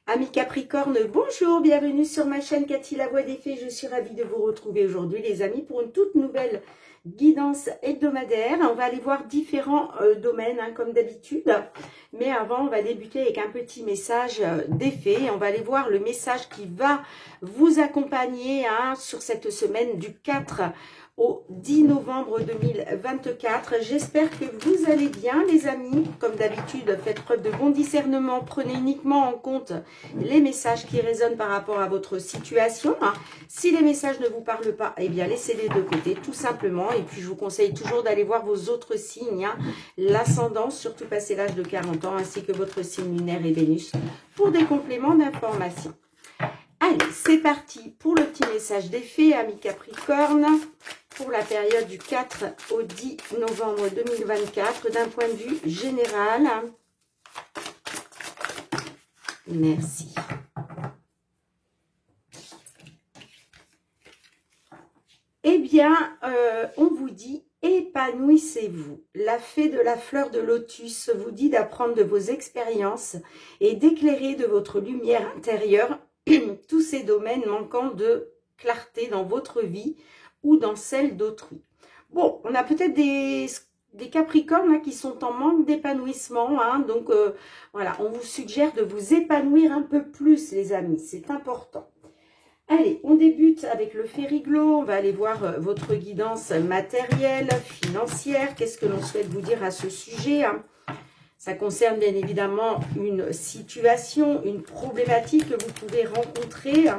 Amis Capricorne, bonjour, bienvenue sur ma chaîne Cathy la Voix des Fées. Je suis ravie de vous retrouver aujourd'hui les amis pour une toute nouvelle guidance hebdomadaire. On va aller voir différents domaines comme d'habitude. Mais avant, on va débuter avec un petit message des fées. On va aller voir le message qui va vous accompagner sur cette semaine du 4 au 10 novembre 2024. J'espère que vous allez bien les amis. Comme d'habitude, faites preuve de bon discernement. Prenez uniquement en compte les messages qui résonnent par rapport à votre situation. Si les messages ne vous parlent pas, eh bien laissez-les de côté tout simplement. Et puis je vous conseille toujours d'aller voir vos autres signes. L'ascendance, surtout passé l'âge de 40 ans, ainsi que votre signe lunaire et Vénus pour des compléments d'information. Allez, c'est parti pour le petit message des fées, amis Capricorne, pour la période du 4 au 10 novembre 2024, d'un point de vue général. Merci. Eh bien, on vous dit, épanouissez-vous. La fée de la fleur de lotus vous dit d'apprendre de vos expériences et d'éclairer de votre lumière intérieure tous ces domaines manquant de clarté dans votre vie ou dans celle d'autrui. Bon, on a peut-être des Capricornes qui sont en manque d'épanouissement. Donc, voilà, on vous suggère de vous épanouir un peu plus, les amis. C'est important. Allez, on débute avec le Fériglo. On va aller voir votre guidance matérielle, financière. Qu'est-ce que l'on souhaite vous dire à ce sujet Ça concerne bien évidemment une situation, une problématique que vous pouvez rencontrer.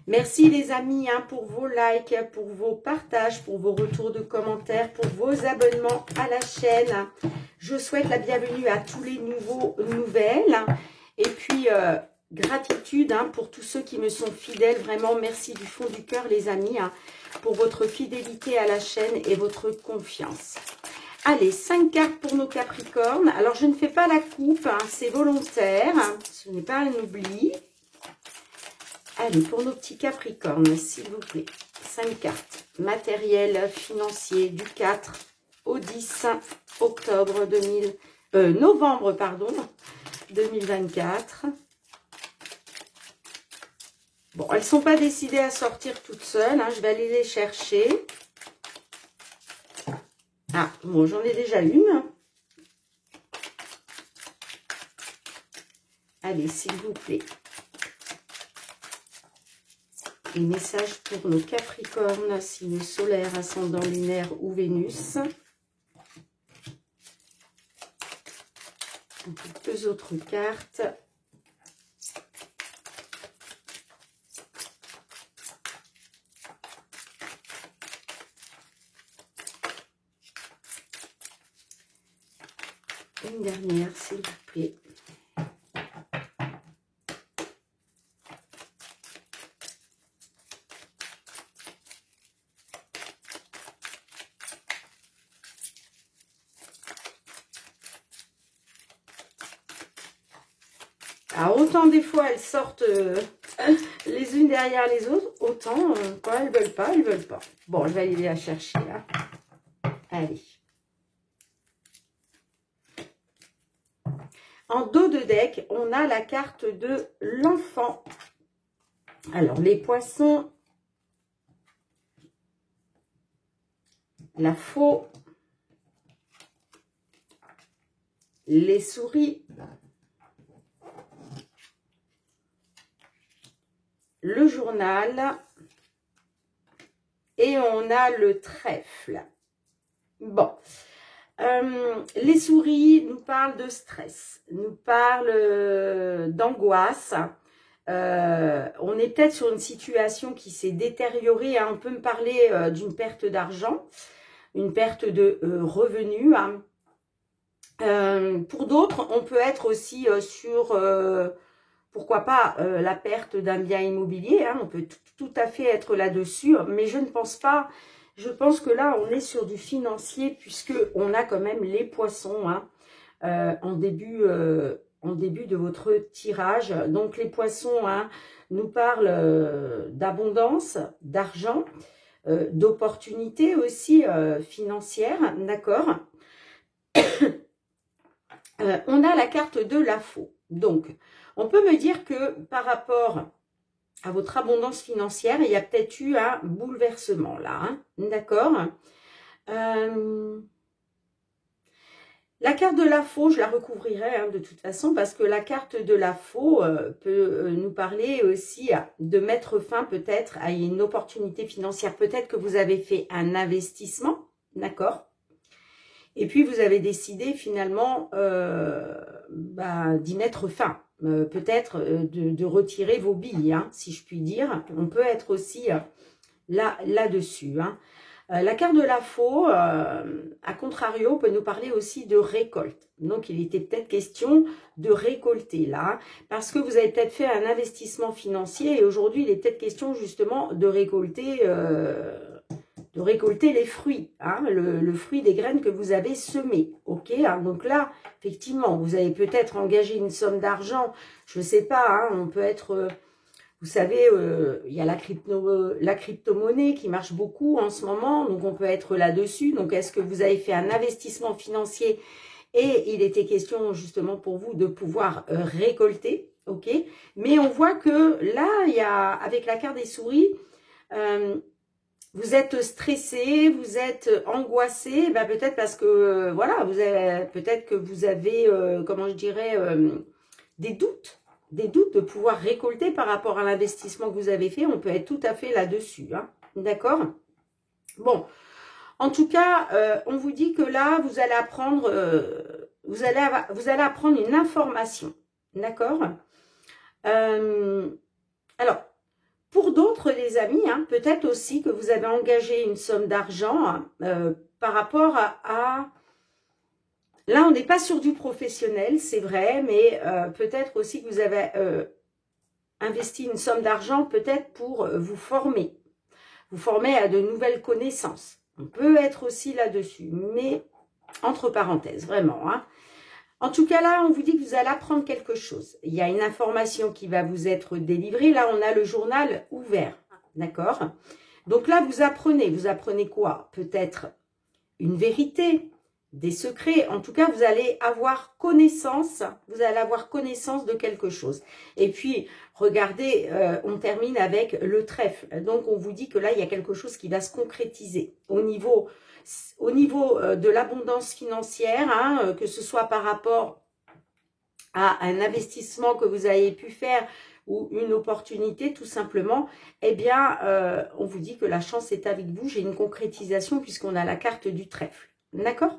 Merci les amis pour vos likes, pour vos partages, pour vos retours de commentaires, pour vos abonnements à la chaîne. Je souhaite la bienvenue à tous les nouvelles. Et puis, gratitude pour tous ceux qui me sont fidèles. Vraiment, merci du fond du cœur les amis pour votre fidélité à la chaîne et votre confiance. Allez, 5 cartes pour nos Capricornes. Alors, je ne fais pas la coupe, c'est volontaire. Ce n'est pas un oubli. Allez, pour nos petits Capricornes, s'il vous plaît. 5 cartes. Matériel, financier, du 4 au 10 novembre 2024. Bon, elles ne sont pas décidées à sortir toutes seules. Je vais aller les chercher. Ah, bon, j'en ai déjà une. Allez, s'il vous plaît. Les messages pour nos Capricornes, signe solaire, ascendant lunaire ou Vénus. Deux autres cartes. Une dernière, s'il vous plaît. Alors, autant des fois, elles sortent les unes derrière les autres, autant quand elles veulent pas, elles veulent pas. Bon, je vais aller la chercher, là. Allez. En dos de deck, on a la carte de l'enfant. Alors, les poissons, la faux, les souris, le journal et on a le trèfle. Bon. Les souris nous parlent de stress, nous parlent d'angoisse. On est peut-être sur une situation qui s'est détériorée. On peut me parler d'une perte d'argent, une perte de revenus. Pour d'autres, on peut être aussi sur, pourquoi pas, la perte d'un bien immobilier. On peut tout à fait être là-dessus, mais je ne pense pas... Je pense que là, on est sur du financier puisque on a quand même les poissons en début de votre tirage. Donc, les poissons nous parlent d'abondance, d'argent, d'opportunités aussi financières, d'accord? on a la carte de la faux. Donc, on peut me dire que par rapport à votre abondance financière, il y a peut-être eu un bouleversement là, hein, d'accord. La carte de la faux, je la recouvrirai hein, de toute façon parce que la carte de la faux peut nous parler aussi de mettre fin peut-être à une opportunité financière. Peut-être que vous avez fait un investissement, d'accord? Et puis vous avez décidé finalement d'y mettre fin. Peut-être de retirer vos billes, hein, si je puis dire. On peut être aussi là-dessus. Hein. La carte de la faux, à contrario, peut nous parler aussi de récolte. Donc, il était peut-être question de récolter là, hein, parce que vous avez peut-être fait un investissement financier et aujourd'hui, il est peut-être question justement de récolter les fruits, hein, le fruit des graines que vous avez semées. Ok, hein, donc là, effectivement, vous avez peut-être engagé une somme d'argent, je ne sais pas, hein, on peut être... vous savez, il y a la crypto-monnaie qui marche beaucoup en ce moment, donc on peut être là-dessus. Donc, est-ce que vous avez fait un investissement financier et il était question justement pour vous de pouvoir récolter, ok? Mais on voit que là, il y a, avec la carte des souris, vous êtes stressé, vous êtes angoissé, ben peut-être parce que, voilà, peut-être que vous avez, comment je dirais, des doutes de pouvoir récolter par rapport à l'investissement que vous avez fait. On peut être tout à fait là-dessus, hein, d'accord? Bon, en tout cas, on vous dit que là, vous allez apprendre, vous allez apprendre une information, d'accord? Alors, pour d'autres, les amis, hein, peut-être aussi que vous avez engagé une somme d'argent par rapport à... Là, on n'est pas sur du professionnel, c'est vrai, mais peut-être aussi que vous avez investi une somme d'argent peut-être pour vous former à de nouvelles connaissances. On peut être aussi là-dessus, mais entre parenthèses, vraiment. Hein. En tout cas, là, on vous dit que vous allez apprendre quelque chose. Il y a une information qui va vous être délivrée. Là, on a le journal ouvert, d'accord? Donc là, vous apprenez quoi? Peut-être une vérité, des secrets. En tout cas, vous allez avoir connaissance de quelque chose. Et puis, regardez, on termine avec le trèfle. Donc, on vous dit que là, il y a quelque chose qui va se concrétiser au niveau de l'abondance financière, hein, que ce soit par rapport à un investissement que vous avez pu faire ou une opportunité tout simplement, eh bien, on vous dit que la chance est avec vous. J'ai une concrétisation puisqu'on a la carte du trèfle. D'accord?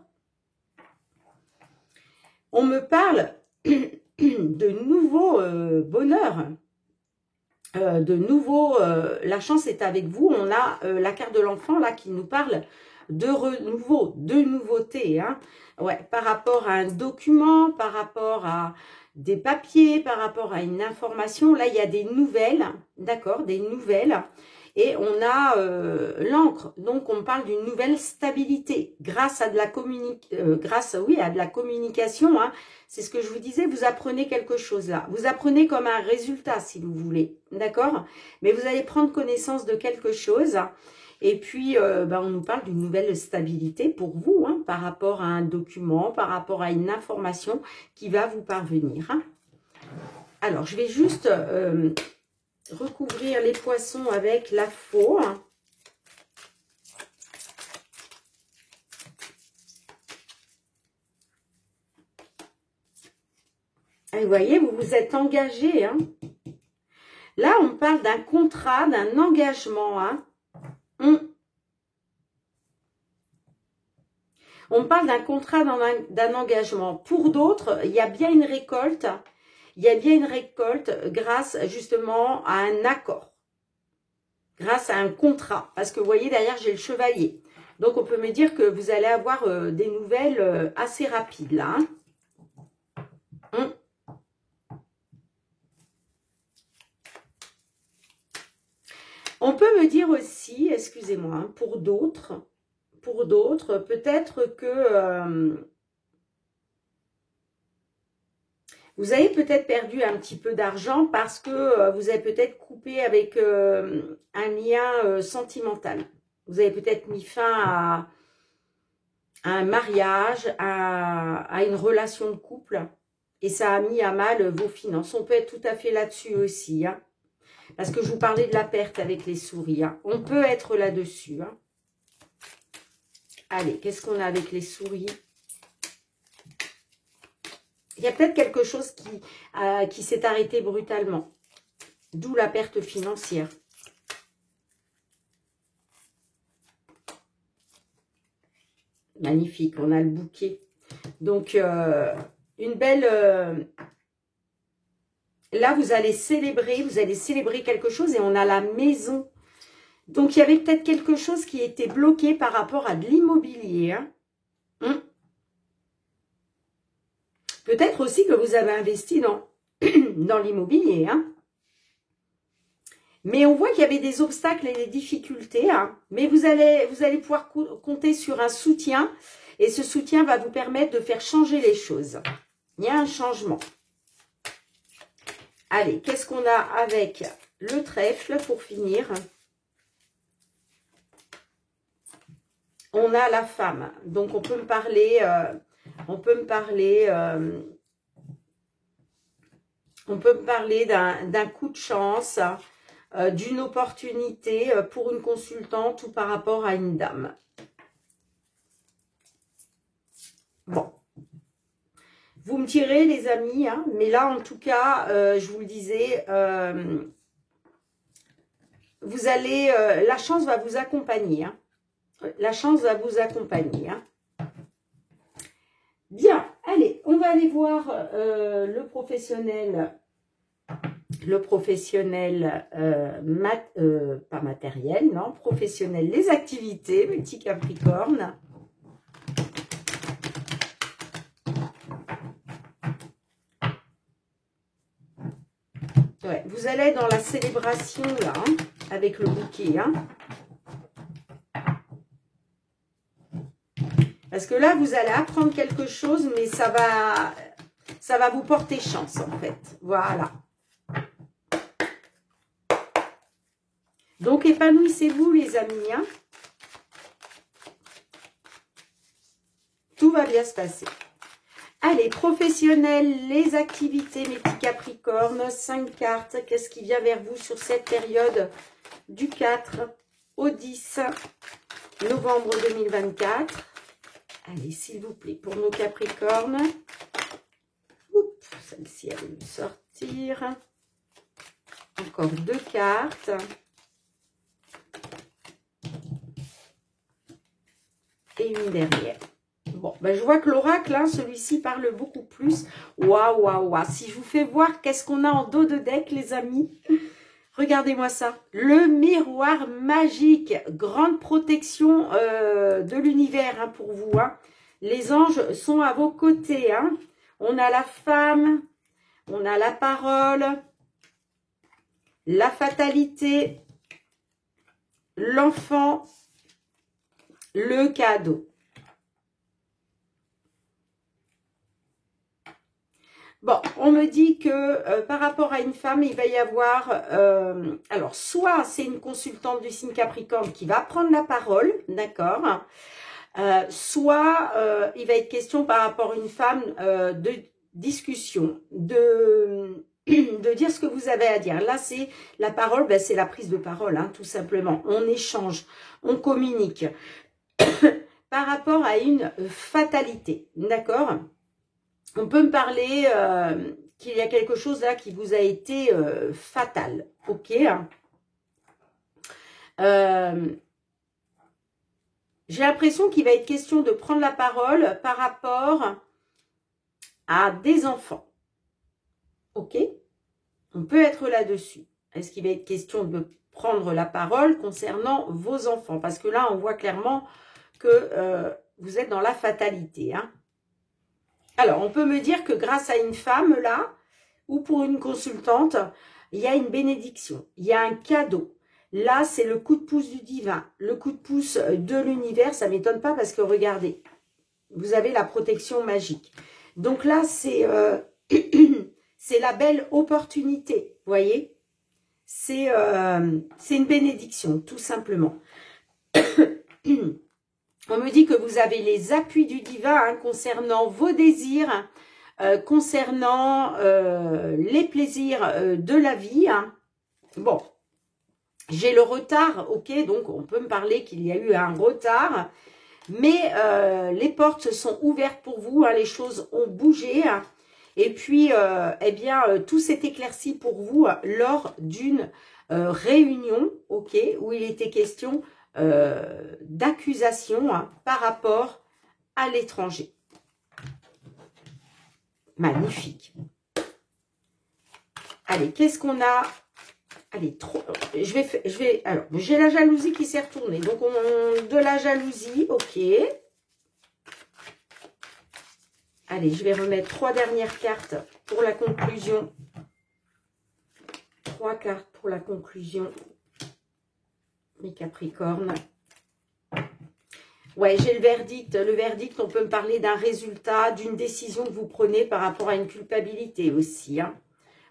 On me parle de nouveaux bonheurs, de nouveaux... la chance est avec vous. On a la carte de l'enfant là qui nous parle de renouveau, de nouveauté. Hein. Ouais, par rapport à un document, par rapport à des papiers, par rapport à une information. Là, il y a des nouvelles, d'accord, des nouvelles. Et on a l'encre, donc on parle d'une nouvelle stabilité grâce à de la communication. Hein. C'est ce que je vous disais, vous apprenez quelque chose là. Vous apprenez comme un résultat si vous voulez, d'accord? Mais vous allez prendre connaissance de quelque chose. Et puis, on nous parle d'une nouvelle stabilité pour vous, hein, par rapport à un document, par rapport à une information qui va vous parvenir. Hein. Alors, je vais juste... recouvrir les poissons avec la faux. Et vous voyez, vous vous êtes engagé. Hein. Là, on parle d'un contrat, d'un engagement. Hein. On parle d'un contrat, d'un engagement. Pour d'autres, il y a bien une récolte. Il y a bien une récolte grâce justement à un accord, grâce à un contrat. Parce que vous voyez, derrière, j'ai le chevalier. Donc, on peut me dire que vous allez avoir des nouvelles assez rapides là. Hein. On peut me dire aussi, excusez-moi, hein, pour d'autres, peut-être que... vous avez peut-être perdu un petit peu d'argent parce que vous avez peut-être coupé avec un lien sentimental. Vous avez peut-être mis fin à un mariage, à une relation de couple. Et ça a mis à mal vos finances. On peut être tout à fait là-dessus aussi. Hein, parce que je vous parlais de la perte avec les souris. Hein. On peut être là-dessus. Hein. Allez, qu'est-ce qu'on a avec les souris? Il y a peut-être quelque chose qui s'est arrêté brutalement. D'où la perte financière. Magnifique, on a le bouquet. Donc, une belle... là, vous allez célébrer quelque chose et on a la maison. Donc, il y avait peut-être quelque chose qui était bloqué par rapport à de l'immobilier. Hein. Peut-être aussi que vous avez investi dans l'immobilier. Hein. Mais on voit qu'il y avait des obstacles et des difficultés. Hein. Mais vous allez pouvoir compter sur un soutien. Et ce soutien va vous permettre de faire changer les choses. Il y a un changement. Allez, qu'est-ce qu'on a avec le trèfle pour finir? On a la femme. Donc, on peut me parler... d'un coup de chance, d'une opportunité pour une consultante ou par rapport à une dame. Bon. Vous me tirez, les amis, hein, mais là, en tout cas, je vous le disais, vous allez, la chance va vous accompagner. Hein. La chance va vous accompagner. Hein. Bien, allez, on va aller voir le professionnel, pas matériel, non, professionnel, les activités, mes petits Capricornes. Ouais, vous allez dans la célébration, là, hein, avec le bouquet, hein. Parce que là, vous allez apprendre quelque chose, mais ça va vous porter chance, en fait. Voilà. Donc, épanouissez-vous, les amis. Hein. Tout va bien se passer. Allez, professionnels, les activités, mes petits Capricornes. 5 cartes. Qu'est-ce qui vient vers vous sur cette période du 4 au 10 novembre 2024? Allez, s'il vous plaît, pour nos Capricornes. Celle-ci, elle va nous sortir. Encore 2 cartes. Et une dernière. Bon, ben je vois que l'oracle, hein, celui-ci parle beaucoup plus. Waouh, waouh, waouh. Si je vous fais voir qu'est-ce qu'on a en dos de deck, les amis. Regardez-moi ça. Le miroir magique. Grande protection de l'univers, hein, pour vous. Hein. Les anges sont à vos côtés. Hein. On a la femme. On a la parole. La fatalité. L'enfant. Le cadeau. Bon, on me dit que par rapport à une femme, il va y avoir... alors, soit c'est une consultante du signe Capricorne qui va prendre la parole, d'accord, soit il va être question par rapport à une femme de discussion, de dire ce que vous avez à dire. Là, c'est la parole, ben, c'est la prise de parole, hein, tout simplement. On échange, on communique par rapport à une fatalité, d'accord. On peut me parler qu'il y a quelque chose là qui vous a été fatal, ok. J'ai l'impression qu'il va être question de prendre la parole par rapport à des enfants, ok. On peut être là-dessus. Est-ce qu'il va être question de prendre la parole concernant vos enfants? Parce que là, on voit clairement que vous êtes dans la fatalité, hein. Alors, on peut me dire que grâce à une femme, là, ou pour une consultante, il y a une bénédiction, il y a un cadeau. Là, c'est le coup de pouce du divin, le coup de pouce de l'univers. Ça ne m'étonne pas parce que, regardez, vous avez la protection magique. Donc là, c'est la belle opportunité, vous voyez. C'est une bénédiction, tout simplement. On me dit que vous avez les appuis du divin hein, concernant vos désirs, concernant les plaisirs de la vie. Hein. Bon, j'ai le retard, ok, donc on peut me parler qu'il y a eu un retard, mais les portes se sont ouvertes pour vous, hein, les choses ont bougé. Hein, et puis, eh bien, tout s'est éclairci pour vous lors d'une réunion, ok, où il était question d'accusation hein, par rapport à l'étranger. Magnifique. Allez, qu'est-ce qu'on a? Allez, alors, j'ai la jalousie qui s'est retournée. Donc, de la jalousie, ok. Allez, je vais remettre 3 dernières cartes pour la conclusion. 3 cartes pour la conclusion. Les Capricornes. Ouais, j'ai le verdict. Le verdict, on peut me parler d'un résultat, d'une décision que vous prenez par rapport à une culpabilité aussi. Hein.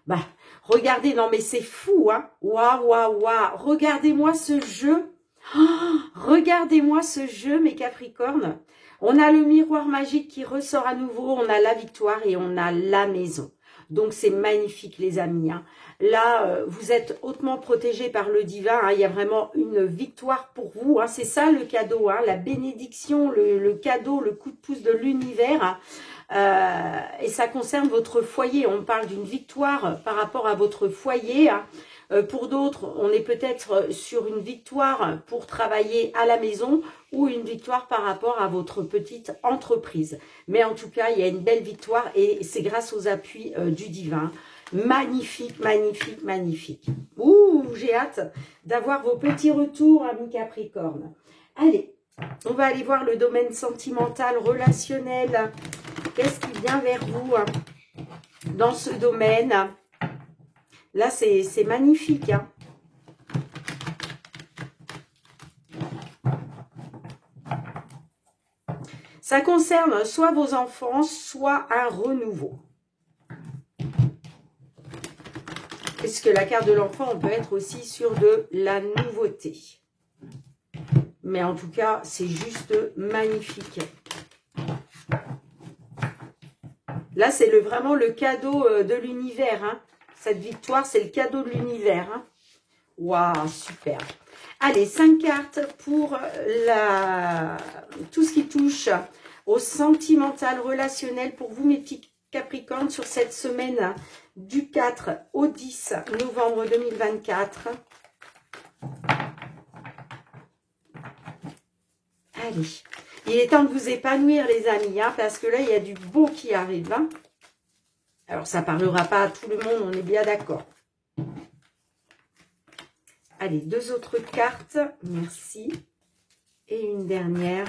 Bah, regardez, non mais c'est fou, hein. Waouh, waouh, waouh. Regardez-moi ce jeu. Oh, regardez-moi ce jeu, mes Capricornes. On a le miroir magique qui ressort à nouveau. On a la victoire et on a la maison. Donc, c'est magnifique, les amis. Hein. Là, vous êtes hautement protégés par le divin. Hein. Il y a vraiment une victoire pour vous. Hein. C'est ça, le cadeau. Hein. La bénédiction, le cadeau, le coup de pouce de l'univers. Et ça concerne votre foyer. On parle d'une victoire par rapport à votre foyer. Hein. Pour d'autres, on est peut-être sur une victoire pour travailler à la maison ou une victoire par rapport à votre petite entreprise. Mais en tout cas, il y a une belle victoire et c'est grâce aux appuis du divin. Magnifique, magnifique, magnifique. Ouh, j'ai hâte d'avoir vos petits retours, amis Capricorne. Allez, on va aller voir le domaine sentimental, relationnel. Qu'est-ce qui vient vers vous hein, dans ce domaine? Là, c'est magnifique. Hein. Ça concerne soit vos enfants, soit un renouveau. Puisque la carte de l'enfant, on peut être aussi sur de la nouveauté. Mais en tout cas, c'est juste magnifique. Là, c'est vraiment le cadeau de l'univers. Hein. Cette victoire, c'est le cadeau de l'univers. Hein. Waouh, super. Allez, 5 cartes pour tout ce qui touche au sentimental, relationnel pour vous, mes petits Capricornes, sur cette semaine du 4 au 10 novembre 2024. Allez, il est temps de vous épanouir, les amis, hein, parce que là, il y a du beau qui arrive. Hein. Alors, ça ne parlera pas à tout le monde, on est bien d'accord. Allez, 2 autres cartes. Merci. Et une dernière.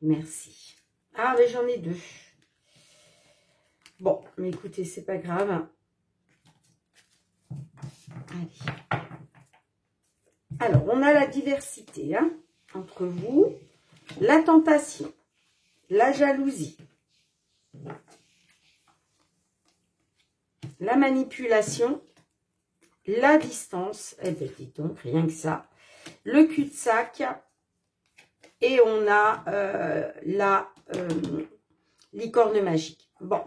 Merci. Ah, mais j'en ai 2. Bon, mais écoutez, c'est pas grave. Allez. Alors, on a la diversité hein, entre vous. La tentation. La jalousie. La manipulation, la distance, eh bien dis donc, rien que ça, le cul-de-sac, et on a la licorne magique. Bon.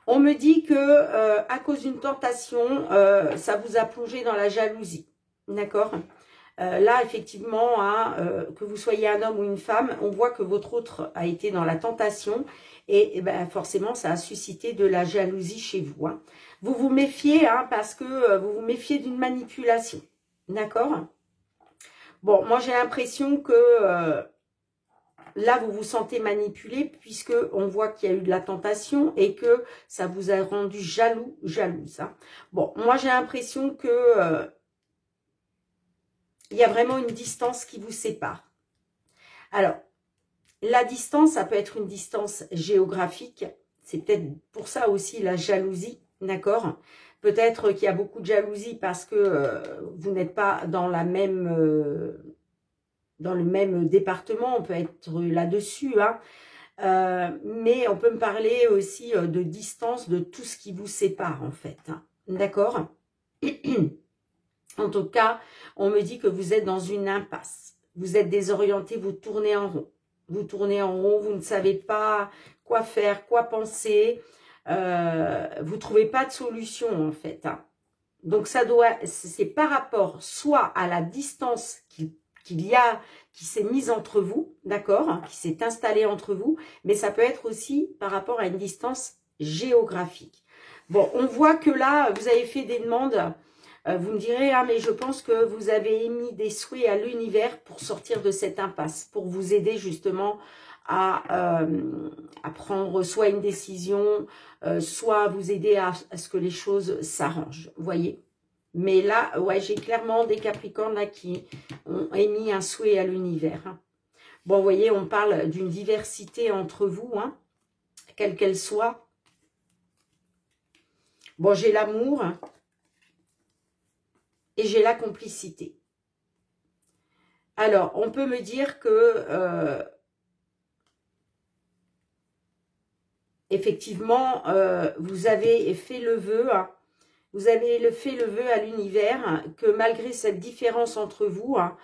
On me dit que à cause d'une tentation, ça vous a plongé dans la jalousie. D'accord ? Là, effectivement, hein, que vous soyez un homme ou une femme, on voit que votre autre a été dans la tentation et ben, forcément, ça a suscité de la jalousie chez vous. Hein. Vous vous méfiez hein, parce que vous vous méfiez d'une manipulation. D'accord? Bon, moi, j'ai l'impression que là, vous vous sentez manipulé puisque on voit qu'il y a eu de la tentation et que ça vous a rendu jalouse. Hein. Bon, moi, j'ai l'impression que il y a vraiment une distance qui vous sépare. Alors, la distance, ça peut être une distance géographique. C'est peut-être pour ça aussi la jalousie, d'accord? Peut-être qu'il y a beaucoup de jalousie parce que vous n'êtes pas dans la même, dans le même département. On peut être là-dessus, hein. Mais on peut me parler aussi de distance, de tout ce qui vous sépare, en fait. Hein. D'accord? En tout cas, on me dit que vous êtes dans une impasse. Vous êtes désorienté, vous tournez en rond. Vous tournez en rond, vous ne savez pas quoi faire, quoi penser. Vous ne trouvez pas de solution en fait. Hein. Donc c'est par rapport soit à la distance qui s'est mise entre vous, d'accord, hein, qui s'est installée entre vous, mais ça peut être aussi par rapport à une distance géographique. Bon, on voit que là, vous avez fait des demandes. Vous me direz, ah, mais je pense que vous avez émis des souhaits à l'univers pour sortir de cette impasse, pour vous aider justement à prendre soit une décision, soit vous aider à ce que les choses s'arrangent, vous voyez. Mais là, ouais, j'ai clairement des Capricornes là qui ont émis un souhait à l'univers. Hein. Bon, vous voyez, on parle d'une diversité entre vous, hein, quelle qu'elle soit. Bon, j'ai l'amour et j'ai la complicité. Alors, on peut me dire que, effectivement, vous avez fait le vœu, hein, vous avez fait le vœu à l'univers que malgré cette différence entre vous, hein,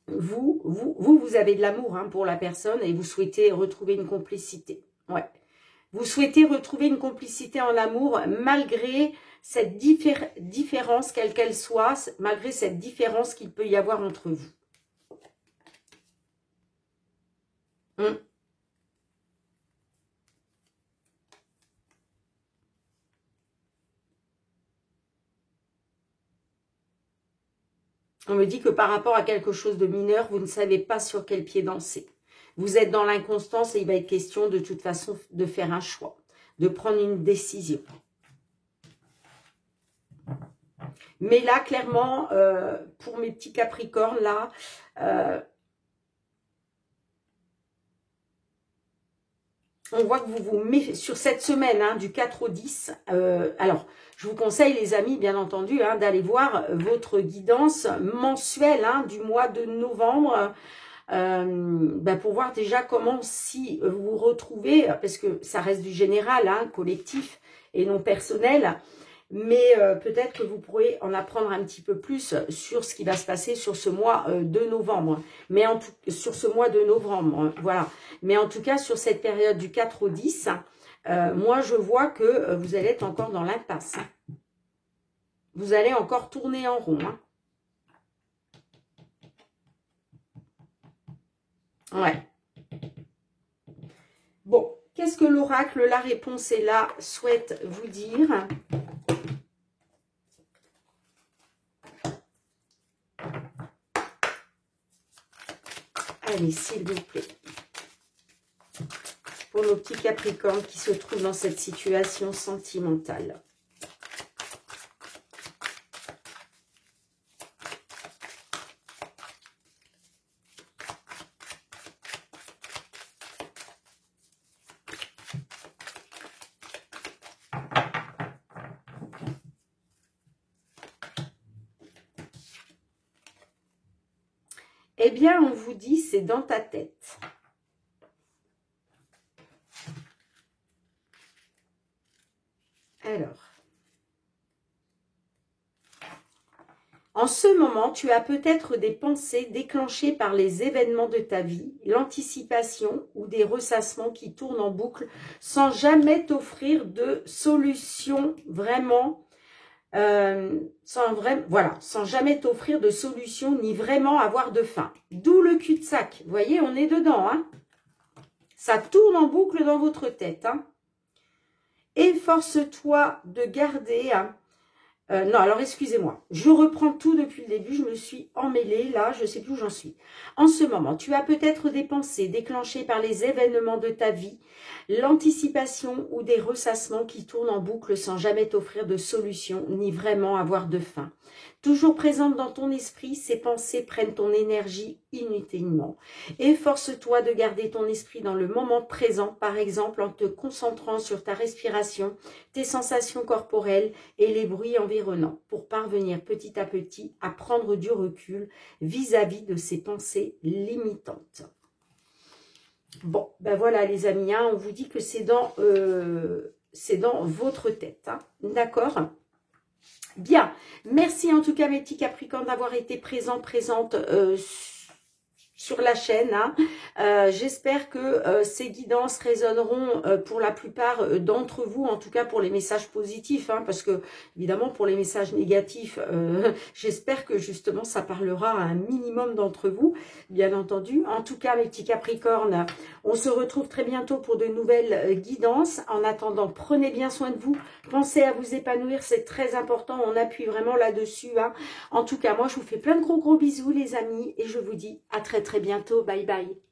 vous avez de l'amour hein, pour la personne et vous souhaitez retrouver une complicité. Ouais. Vous souhaitez retrouver une complicité en amour malgré cette différence, quelle qu'elle soit, malgré cette différence qu'il peut y avoir entre vous. On me dit que par rapport à quelque chose de mineur, vous ne savez pas sur quel pied danser. Vous êtes dans l'inconstance et il va être question de toute façon de faire un choix, de prendre une décision. Mais là, clairement, pour mes petits Capricornes, là, on voit que vous vous mettez sur cette semaine, hein, du 4 au 10. Alors, je vous conseille, les amis, bien entendu, hein, d'aller voir votre guidance mensuelle hein, du mois de novembre pour voir déjà comment si vous vous retrouvez, parce que ça reste du général, hein, collectif et non personnel. Mais peut-être que vous pourrez en apprendre un petit peu plus sur ce qui va se passer sur ce mois de novembre. Mais sur ce mois de novembre, voilà. Mais en tout cas, sur cette période du 4 au 10, moi, je vois que vous allez être encore dans l'impasse. Vous allez encore tourner en rond. Hein. Ouais. Bon, qu'est-ce que l'oracle, la réponse est là, souhaite vous dire ? Allez, s'il vous plaît. Pour nos petits Capricornes qui se trouvent dans cette situation sentimentale. Eh bien, on vous dit, c'est dans ta tête. Alors, en ce moment, tu as peut-être des pensées déclenchées par les événements de ta vie, l'anticipation ou des ressassements qui tournent en boucle sans jamais t'offrir de solution vraiment, sans jamais t'offrir de solution ni vraiment avoir de fin. D'où le cul-de-sac. Vous voyez, on est dedans. Hein. Ça tourne en boucle dans votre tête. Hein. Efforce-toi de garder... non, alors excusez-moi, je reprends tout depuis le début, je me suis emmêlée, là, je ne sais plus où j'en suis. En ce moment, tu as peut-être des pensées déclenchées par les événements de ta vie, l'anticipation ou des ressassements qui tournent en boucle sans jamais t'offrir de solution, ni vraiment avoir de fin. Toujours présentes dans ton esprit, ces pensées prennent ton énergie inutilement. Efforce-toi de garder ton esprit dans le moment présent, par exemple en te concentrant sur ta respiration, tes sensations corporelles et les bruits environnants, pour parvenir petit à petit à prendre du recul vis-à-vis de ces pensées limitantes. Bon, ben voilà les amis, hein, on vous dit que c'est dans c'est dans votre tête. Hein. D'accord? Bien. Merci en tout cas mes petits Capricornes d'avoir été présentes sur la chaîne. Hein. J'espère que ces guidances résonneront pour la plupart d'entre vous, en tout cas pour les messages positifs, hein, parce que évidemment pour les messages négatifs, j'espère que justement ça parlera à un minimum d'entre vous, bien entendu. En tout cas mes petits Capricornes, on se retrouve très bientôt pour de nouvelles guidances. En attendant, prenez bien soin de vous, pensez à vous épanouir, c'est très important, on appuie vraiment là-dessus. Hein. En tout cas, moi je vous fais plein de gros bisous les amis, et je vous dis à très bientôt. Bye bye.